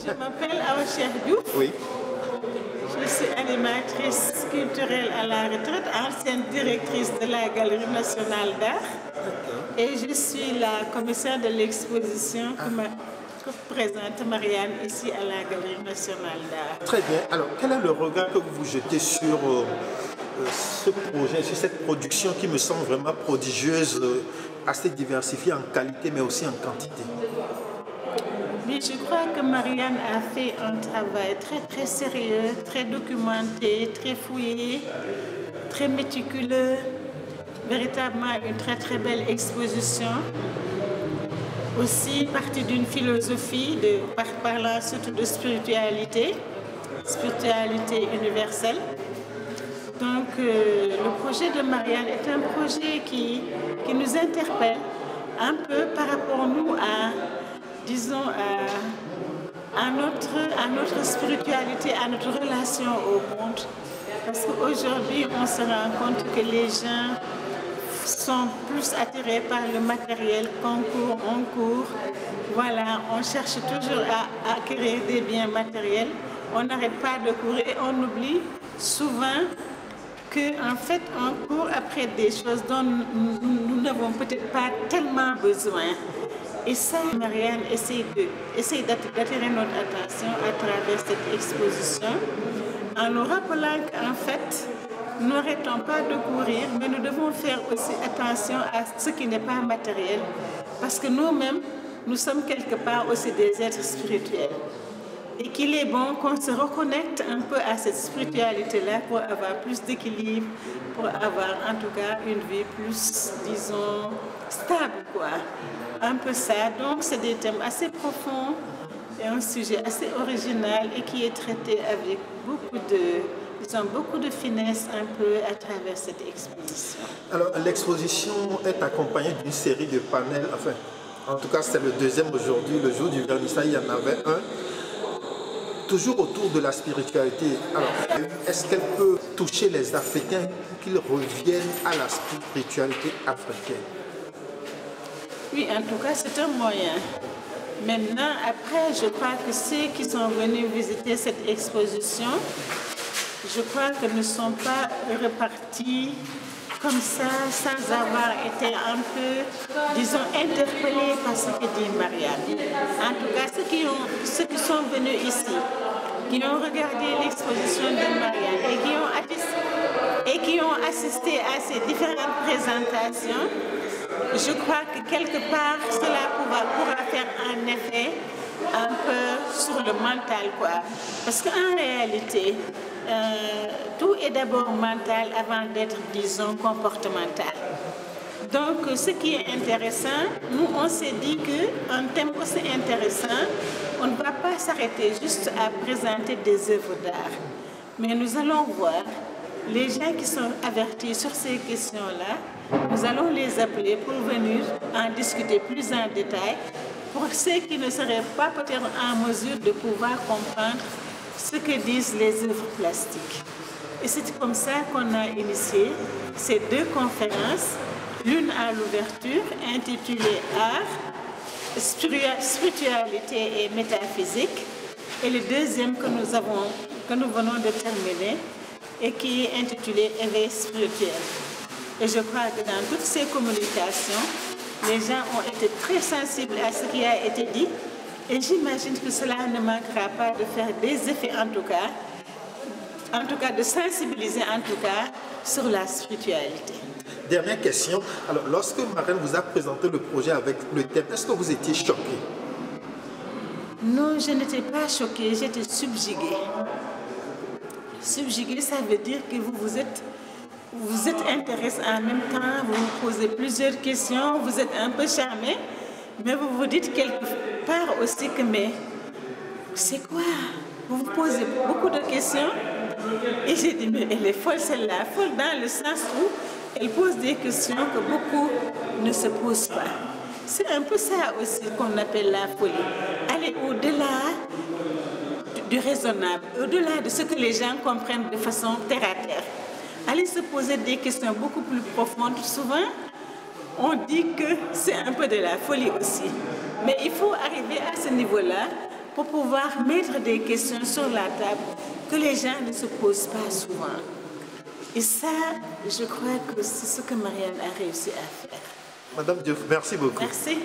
Je m'appelle Awa Cheikh Diouf. Oui. Je suis animatrice culturelle à la retraite, ancienne directrice de la Galerie nationale d'art. Et je suis la commissaire de l'exposition que présente Marianne ici à la Galerie nationale d'art. Très bien. Alors, quel est le regard que vous jetez sur ce projet, sur cette production qui me semble vraiment prodigieuse, assez diversifiée en qualité mais aussi en quantité? Oui, je crois que Marianne a fait un travail très sérieux, très documenté, très fouillé, très méticuleux. Véritablement une très belle exposition. Aussi partie d'une philosophie, parlant surtout de spiritualité universelle. Donc le projet de Marianne est un projet qui nous interpelle un peu par rapport nous à, disons, à notre spiritualité, à notre relation au monde. Parce qu'aujourd'hui, on se rend compte que les gens sont plus attirés par le matériel qu'on court. Voilà, on cherche toujours à acquérir des biens matériels. On n'arrête pas de courir et on oublie souvent qu'en fait, on court après des choses dont nous n'avons peut-être pas tellement besoin. Et ça, Marianne essaie d'attirer notre attention à travers cette exposition en nous rappelant qu'en fait, nous n'arrêtons pas de courir, mais nous devons faire aussi attention à ce qui n'est pas matériel. Parce que nous-mêmes, nous sommes quelque part aussi des êtres spirituels. Et qu'il est bon qu'on se reconnecte un peu à cette spiritualité-là pour avoir plus d'équilibre, pour avoir en tout cas une vie plus, disons, stable, quoi. Un peu ça. Donc, c'est des thèmes assez profonds et un sujet assez original et qui est traité avec beaucoup de finesse un peu à travers cette exposition. Alors, l'exposition est accompagnée d'une série de panels, enfin, en tout cas, c'est le deuxième aujourd'hui, le jour du vernissage, il y en avait un, toujours autour de la spiritualité. Alors, est-ce qu'elle peut toucher les Africains qu'ils reviennent à la spiritualité africaine? Oui, en tout cas, c'est un moyen. Maintenant, après, je crois que ceux qui sont venus visiter cette exposition, je crois que ne sont pas repartis comme ça, sans avoir été un peu, disons, interpellés par ce que dit Marianne. En tout cas, ceux qui sont venus ici, qui ont regardé l'exposition de Marianne et qui ont assisté à ces différentes présentations, je crois que quelque part, cela pourra faire un effet un peu sur le mental, quoi. Parce qu'en réalité, tout est d'abord mental avant d'être, disons, comportemental. Donc, ce qui est intéressant, nous, on s'est dit qu'un thème aussi intéressant, on ne va pas s'arrêter juste à présenter des œuvres d'art. Mais nous allons voir les gens qui sont avertis sur ces questions-là, nous allons les appeler pour venir en discuter plus en détail pour ceux qui ne seraient pas peut-être en mesure de pouvoir comprendre ce que disent les œuvres plastiques. Et c'est comme ça qu'on a initié ces deux conférences, l'une à l'ouverture intitulée Art, spiritualité et métaphysique, et le deuxième que nous venons de terminer et qui est intitulé Éveil spirituel. Et je crois que dans toutes ces communications, les gens ont été très sensibles à ce qui a été dit. Et j'imagine que cela ne manquera pas de faire des effets en tout cas de sensibiliser en tout cas sur la spiritualité. Dernière question. Alors, lorsque Marianne vous a présenté le projet avec le thème, est-ce que vous étiez choquée? Non, je n'étais pas choquée, j'étais subjuguée. Subjuguée, ça veut dire que vous êtes intéressé en même temps, vous vous posez plusieurs questions, vous êtes un peu charmé, mais vous vous dites quelque part aussi que, mais c'est quoi? Vous vous posez beaucoup de questions. Et j'ai dit, mais elle est folle celle-là, folle dans le sens où elle pose des questions que beaucoup ne se posent pas. C'est un peu ça aussi qu'on appelle la folie. Aller au-delà du raisonnable, au-delà de ce que les gens comprennent de façon terre à terre. Aller se poser des questions beaucoup plus profondes. Souvent, on dit que c'est un peu de la folie aussi. Mais il faut arriver à ce niveau-là pour pouvoir mettre des questions sur la table que les gens ne se posent pas souvent. Et ça, je crois que c'est ce que Marianne a réussi à faire. Madame Diouf, merci beaucoup. Merci.